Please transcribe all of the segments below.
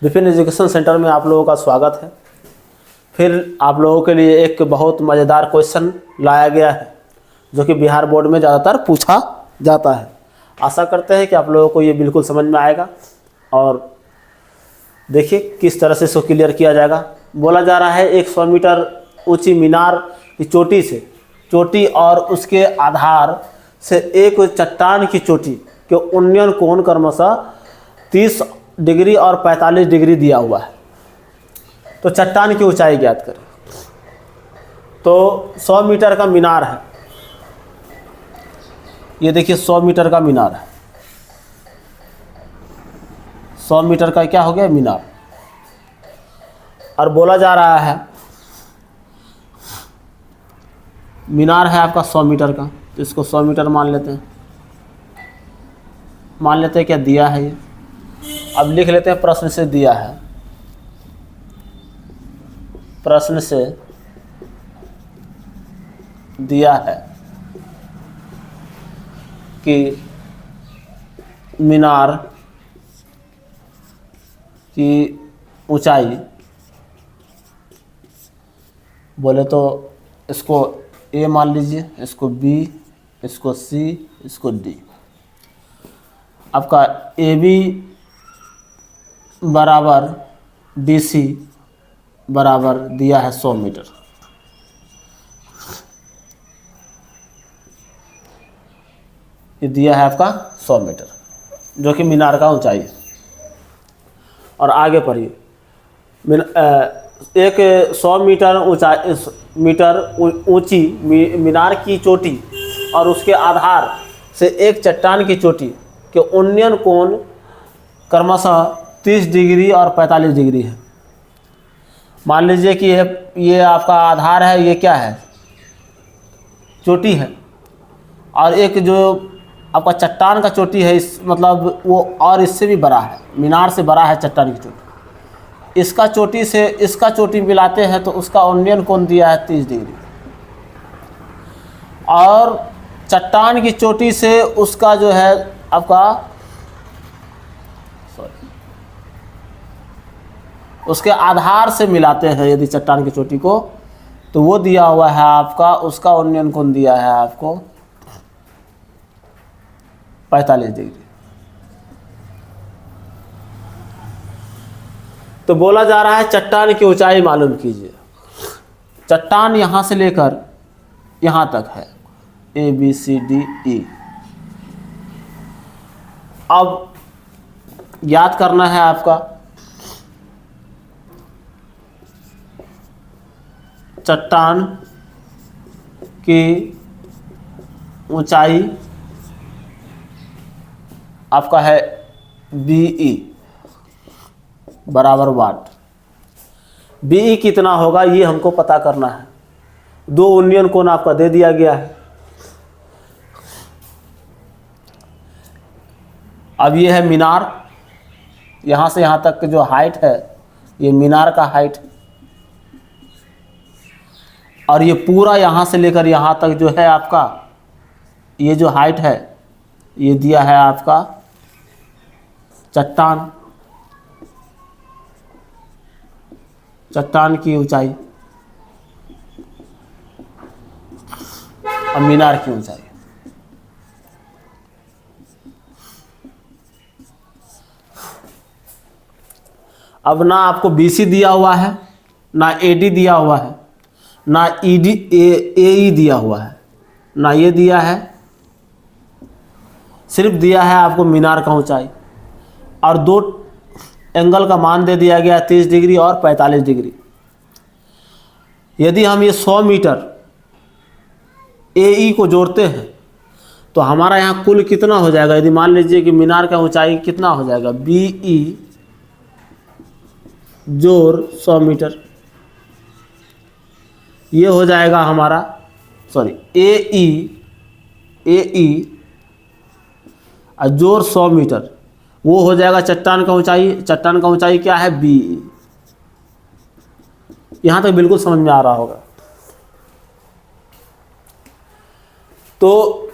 Vipin education centre में आप लोगों का स्वागत है। फिर आप लोगों के लिए एक बहुत मज़ेदार क्वेश्चन लाया गया है जो कि बिहार बोर्ड में ज़्यादातर पूछा जाता है। आशा करते हैं कि आप लोगों को ये बिल्कुल समझ में आएगा और देखिए किस तरह से इसको क्लियर किया जाएगा। बोला जा रहा है 100 मीटर ऊंची मीनार की चोटी और उसके आधार से एक चट्टान की चोटी के उन्नयन कोण क्रमशः 30 डिग्री और 45 डिग्री दिया हुआ है। तो चट्टान की ऊंचाई ज्ञात करें। तो 100 मीटर का मीनार है, ये देखिए 100 मीटर का मीनार है। 100 मीटर का क्या हो गया मीनार। और बोला जा रहा है मीनार है आपका 100 मीटर का, तो इसको 100 मीटर मान लेते हैं। क्या दिया है ये। अब लिख लेते हैं प्रश्न से दिया है। प्रश्न से दिया है कि मीनार की ऊंचाई, बोले तो इसको ए मान लीजिए, इसको बी, इसको सी, इसको डी। आपका ए बी बराबर डी सी बराबर दिया है 100 मीटर। ये दिया है आपका 100 मीटर जो कि मीनार का ऊंचाई है। और आगे पढ़िए, एक 100 मीटर ऊंची मीनार की चोटी और उसके आधार से एक चट्टान की चोटी के उन्नयन कोण क्रमशः 30 डिग्री और 45 डिग्री है। मान लीजिए कि ये आपका आधार है, ये क्या है चोटी है, और एक जो आपका चट्टान का चोटी है इस मतलब वो और इससे भी बड़ा है, मीनार से बड़ा है चट्टान की चोटी। इसका चोटी से इसका चोटी मिलाते हैं तो उसका उन्नयन कोण दिया है 30 डिग्री, और चट्टान की चोटी से उसका जो है आपका उसके आधार से मिलाते हैं यदि चट्टान की चोटी को, तो वो दिया हुआ है आपका, उसका उन्नयन कोण दिया है आपको 45 डिग्री। तो बोला जा रहा है चट्टान की ऊंचाई मालूम कीजिए। चट्टान यहां से लेकर यहां तक है A B C D E. अब याद करना है आपका चट्टान की ऊंचाई आपका है BE बराबर वाट। BE कितना होगा ये हमको पता करना है। दो उन्नयन कोण आपका दे दिया गया है। अब ये है मीनार, यहाँ से यहाँ तक जो हाइट है ये मीनार का हाइट है, और ये पूरा यहाँ से लेकर यहाँ तक जो है आपका ये जो हाइट है ये दिया है आपका चट्टान की ऊंचाई और मीनार की ऊंचाई। अब ना आपको BC दिया हुआ है, ना AD दिया हुआ है, ना AE दिया हुआ है, ना ये दिया है, सिर्फ दिया है आपको मीनार का ऊंचाई, और दो एंगल का मान दे दिया गया 30 डिग्री और 45 डिग्री। यदि हम ये 100 मीटर AE को जोड़ते हैं तो हमारा यहाँ कुल कितना हो जाएगा। यदि मान लीजिए कि मीनार का ऊंचाई कितना हो जाएगा, BE जोड़ 100 मीटर, ये हो जाएगा हमारा AE और जोड़ 100 मीटर, वो हो जाएगा चट्टान का ऊंचाई। चट्टान का ऊंचाई क्या है BE। यहाँ तक बिल्कुल समझ में आ रहा होगा। तो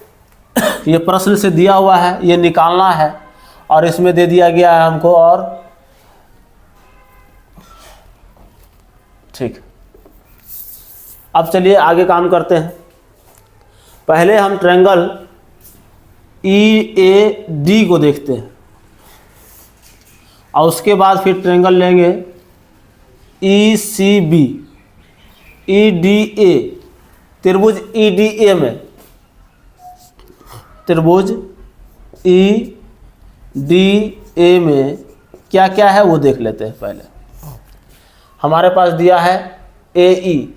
ये प्रश्न से दिया हुआ है, ये निकालना है, और इसमें दे दिया गया है हमको और ठीक, अब चलिए आगे काम करते हैं। पहले हम ट्रायंगल EAD को देखते हैं और उसके बाद फिर ट्रायंगल लेंगे ECB, EDA, त्रिभुज EDA में, त्रिभुज EDA में क्या क्या है वो देख लेते हैं। पहले हमारे पास दिया है AE,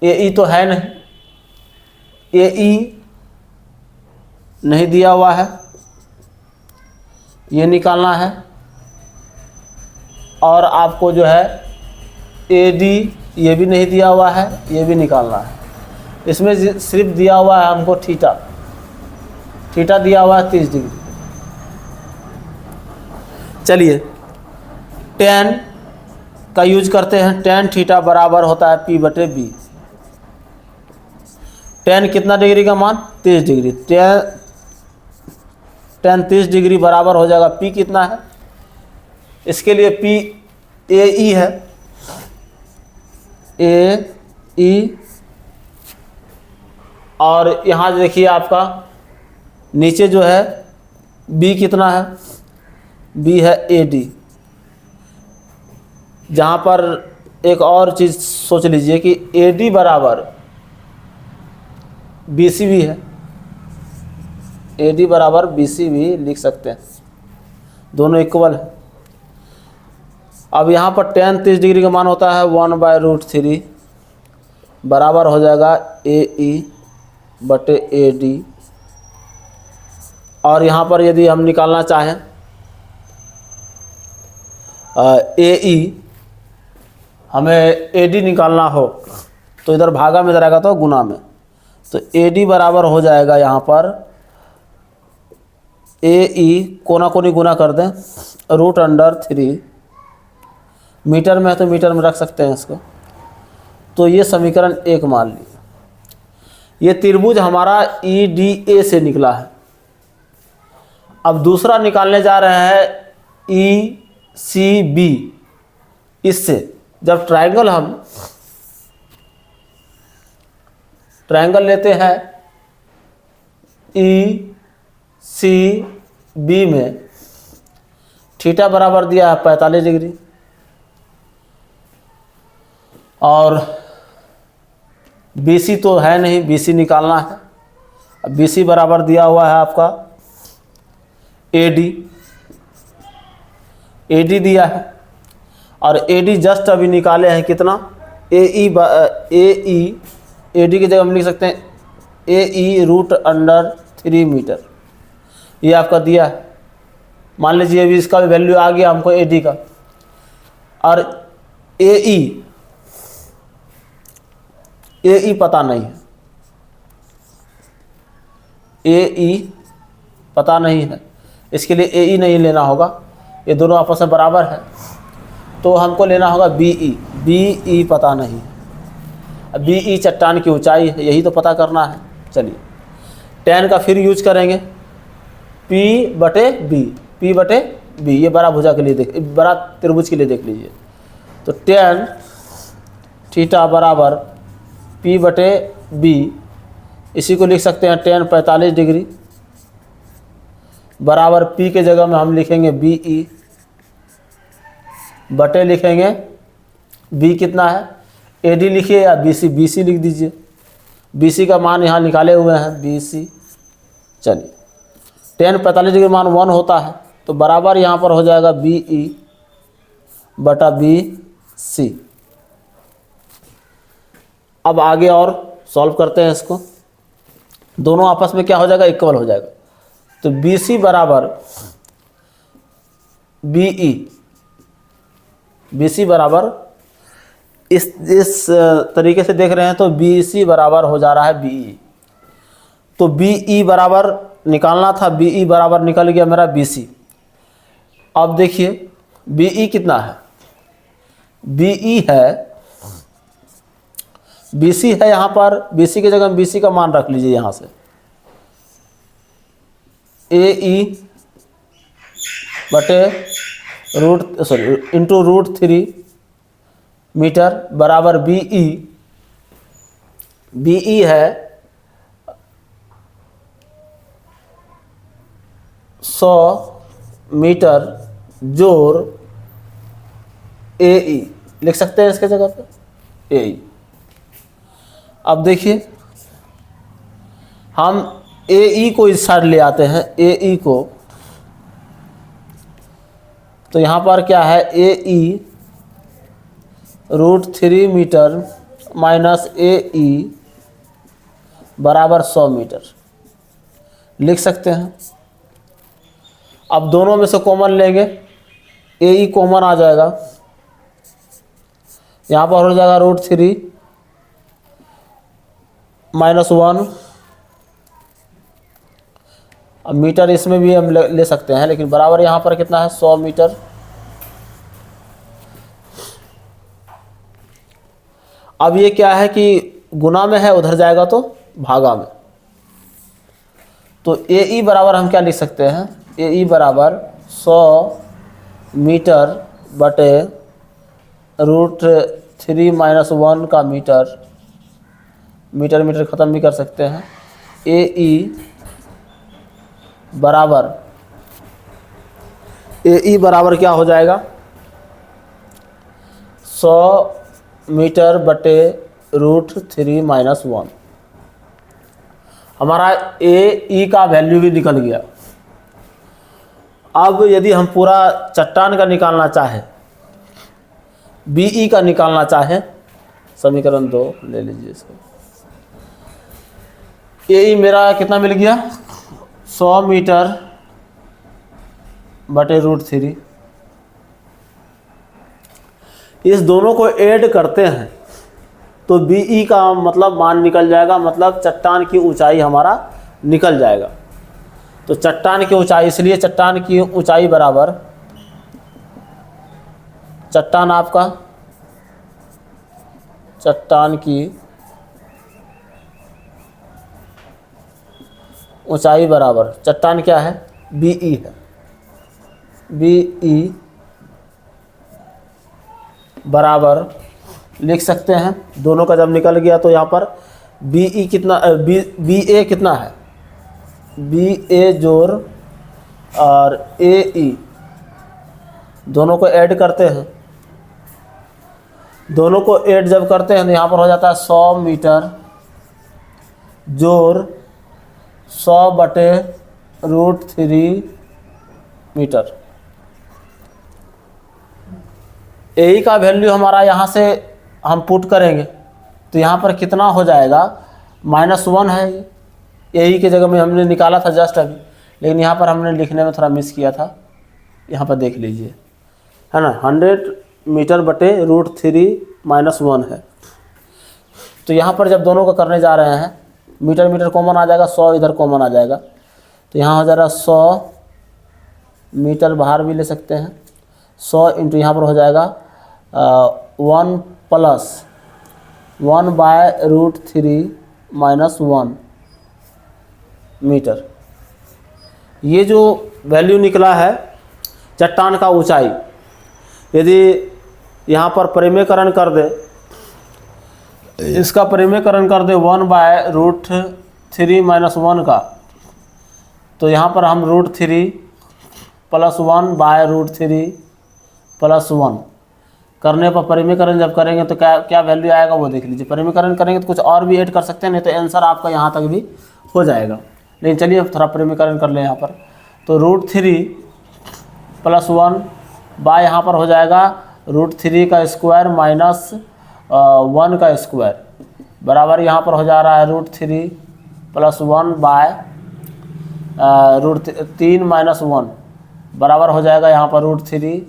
AE तो है नहीं, AE नहीं दिया हुआ है, ये निकालना है। और आपको जो है AD ये भी नहीं दिया हुआ है, ये भी निकालना है। इसमें सिर्फ दिया हुआ है हमको थीटा, थीटा दिया हुआ है 30 डिग्री। चलिए tan का यूज करते हैं। tan थीटा बराबर होता है P/B। tan कितना डिग्री का मान? 30 डिग्री। tan 30 डिग्री बराबर हो जाएगा P कितना है? इसके लिए P AE है, AE। और यहाँ देखिए आपका नीचे जो है B कितना है? B है AD। जहाँ पर एक और चीज़ सोच लीजिए कि AD बराबर BC भी है, AD बराबर BC भी लिख सकते हैं, दोनों इक्वल है। अब यहाँ पर tan 30 डिग्री का मान होता है 1/√3 बराबर हो जाएगा AE/AD। और यहाँ पर यदि हम निकालना चाहें AE, हमें AD निकालना हो तो इधर भागा में इधर आएगा तो गुना में, तो AD बराबर हो जाएगा यहाँ पर AE कोना कोनी गुना कर दें √3। मीटर में है तो मीटर में रख सकते हैं इसको। तो ये समीकरण 1 मान लिया। ये त्रिभुज हमारा EDA से निकला है। अब दूसरा निकालने जा रहे हैं ECB। इससे जब ट्रायंगल लेते हैं ECB में, थीटा बराबर दिया है 45 डिग्री और BC तो है नहीं, BC निकालना है। अब BC बराबर दिया हुआ है आपका AD दिया है और AD जस्ट अभी निकाले हैं कितना? AD की जगह हम लिख सकते हैं AE√3 मीटर। ये आपका दिया है। मान लीजिए अभी इसका वैल्यू आ गया हमको AD का, और AE पता नहीं है, AE पता नहीं है। इसके लिए AE नहीं लेना होगा, ये दोनों आपस में बराबर है, तो हमको लेना होगा BE पता नहीं है। अब BE चट्टान की ऊंचाई है, यही तो पता करना है। चलिए tan का फिर यूज करेंगे P/B। ये बड़ा भुजा के लिए बड़ा त्रिभुज के लिए देख लीजिए। तो tan थीटा बराबर P/B, इसी को लिख सकते हैं tan 45 डिग्री बराबर P के जगह में हम लिखेंगे BE बटे लिखेंगे B कितना है? AD लिखिए या BC लिख दीजिए। BC का मान यहाँ निकाले हुए हैं BC। चलिए tan 45 डिग्री मान 1 होता है, तो बराबर यहाँ पर हो जाएगा BE/BC। अब आगे और सॉल्व करते हैं इसको। दोनों आपस में क्या हो जाएगा? इक्वल हो जाएगा। तो BC बराबर BC बराबर इस तरीके से देख रहे हैं तो BC बराबर हो जा रहा है BE। तो BE बराबर निकालना था, BE बराबर निकल गया मेरा BC। अब देखिए BE कितना है? BE है, BC है यहाँ पर, BC की जगह BC का मान रख लीजिए यहाँ से AE/√3 मीटर बराबर BE, BE है 100 मीटर जोड़ AE, लिख सकते हैं इसके जगह पे AE। अब देखिए हम AE को इस साइड ले आते हैं, AE को, तो यहाँ पर क्या है AE √3 मीटर माइनस AE बराबर 100 मीटर लिख सकते हैं। अब दोनों में से कॉमन लेंगे, AE कॉमन आ जाएगा, यहाँ पर हो जाएगा √3 माइनस 1। अब मीटर इसमें भी हम ले सकते हैं, लेकिन बराबर यहाँ पर कितना है 100 मीटर। अब ये क्या है कि गुना में है, उधर जाएगा तो भागा में। तो AE बराबर हम क्या लिख सकते हैं, AE बराबर 100 मीटर बटे √3 माइनस 1 का मीटर, मीटर मीटर ख़त्म भी कर सकते हैं। AE बराबर क्या हो जाएगा 100 मीटर बटे √3 माइनस 1। हमारा AE का वैल्यू भी निकल गया। अब यदि हम पूरा चट्टान का निकालना चाहें, BE का निकालना चाहें, समीकरण 2 ले लीजिए इसको। AE मेरा कितना मिल गया 100 मीटर बटे √3। इस दोनों को ऐड करते हैं तो BE का मतलब मान निकल जाएगा, मतलब चट्टान की ऊंचाई हमारा निकल जाएगा। तो चट्टान की ऊंचाई, इसलिए चट्टान की ऊंचाई बराबर, चट्टान आपका, चट्टान की ऊंचाई बराबर, चट्टान क्या है BE है, BE बराबर लिख सकते हैं, दोनों का जब निकल गया तो यहाँ पर BE कितना, BA कितना है, BA जोड़ और AE दोनों को ऐड करते हैं। दोनों को ऐड जब करते हैं तो यहाँ पर हो जाता है 100 मीटर जोड़ 100 बटे √3 मीटर। AE का वैल्यू हमारा यहाँ से हम पुट करेंगे तो यहाँ पर कितना हो जाएगा -1 है। AE की जगह में हमने निकाला था जस्ट अभी, लेकिन यहाँ पर हमने लिखने में थोड़ा मिस किया था। यहाँ पर देख लीजिए, है ना, 100 मीटर बटे √3 माइनस 1 है। तो यहाँ पर जब दोनों को करने जा रहे हैं, मीटर मीटर कॉमन आ जाएगा, 100 इधर कॉमन आ जाएगा, तो यहाँ हो जाएगा 100 मीटर बाहर भी ले सकते हैं, 100 इंटू यहाँ पर हो जाएगा 1 प्लस 1 बाय √3 माइनस 1 मीटर। ये जो वैल्यू निकला है चट्टान का ऊंचाई, यदि यहाँ पर परिमेयकरण कर दे, इसका परिमेयकरण कर दे 1 बाय √3 माइनस 1 का, तो यहाँ पर हम √3 प्लस 1 बाय √3 प्लस 1 करने पर परिमेयकरण जब करेंगे तो क्या क्या वैल्यू आएगा वो देख लीजिए। परिमेयकरण करेंगे तो कुछ और भी ऐड कर सकते हैं, नहीं तो आंसर आपका यहाँ तक भी हो जाएगा। लेकिन चलिए अब थोड़ा परिमेयकरण कर लें यहाँ पर, तो √3 प्लस 1 बाय यहाँ पर हो जाएगा √3 का स्क्वायर माइनस 1 का स्क्वायर बराबर यहाँ पर हो जा रहा है √3 प्लस 1 बाय √3 माइनस 1 बराबर हो जाएगा यहाँ पर √3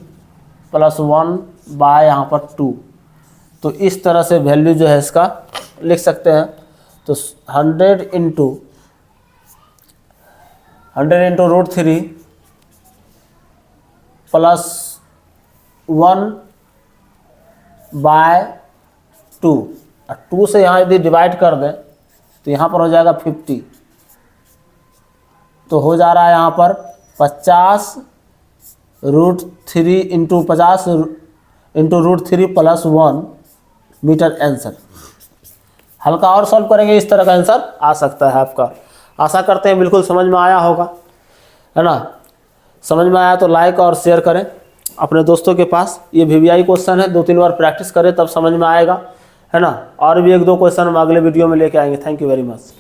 प्लस 1 बाय यहाँ पर 2। तो इस तरह से वैल्यू जो है इसका लिख सकते हैं। तो 100 इंटू √3 प्लस 1 बाय 2, 2 से यहाँ यदि डिवाइड कर दें तो यहाँ पर हो जाएगा 50। तो हो जा रहा है यहाँ पर 50 √3 इंटू 50 इंटू √3 + 1 मीटर आंसर। हल्का और सॉल्व करेंगे इस तरह का आंसर आ सकता है आपका। आशा करते हैं बिल्कुल समझ में आया होगा, है ना। समझ में आया तो लाइक और शेयर करें अपने दोस्तों के पास। ये VVI क्वेश्चन है, 2-3 बार प्रैक्टिस करें तब समझ में आएगा, है ना। और भी 1-2 क्वेश्चन हम अगले वीडियो में लेके आएंगे। Thank you very much.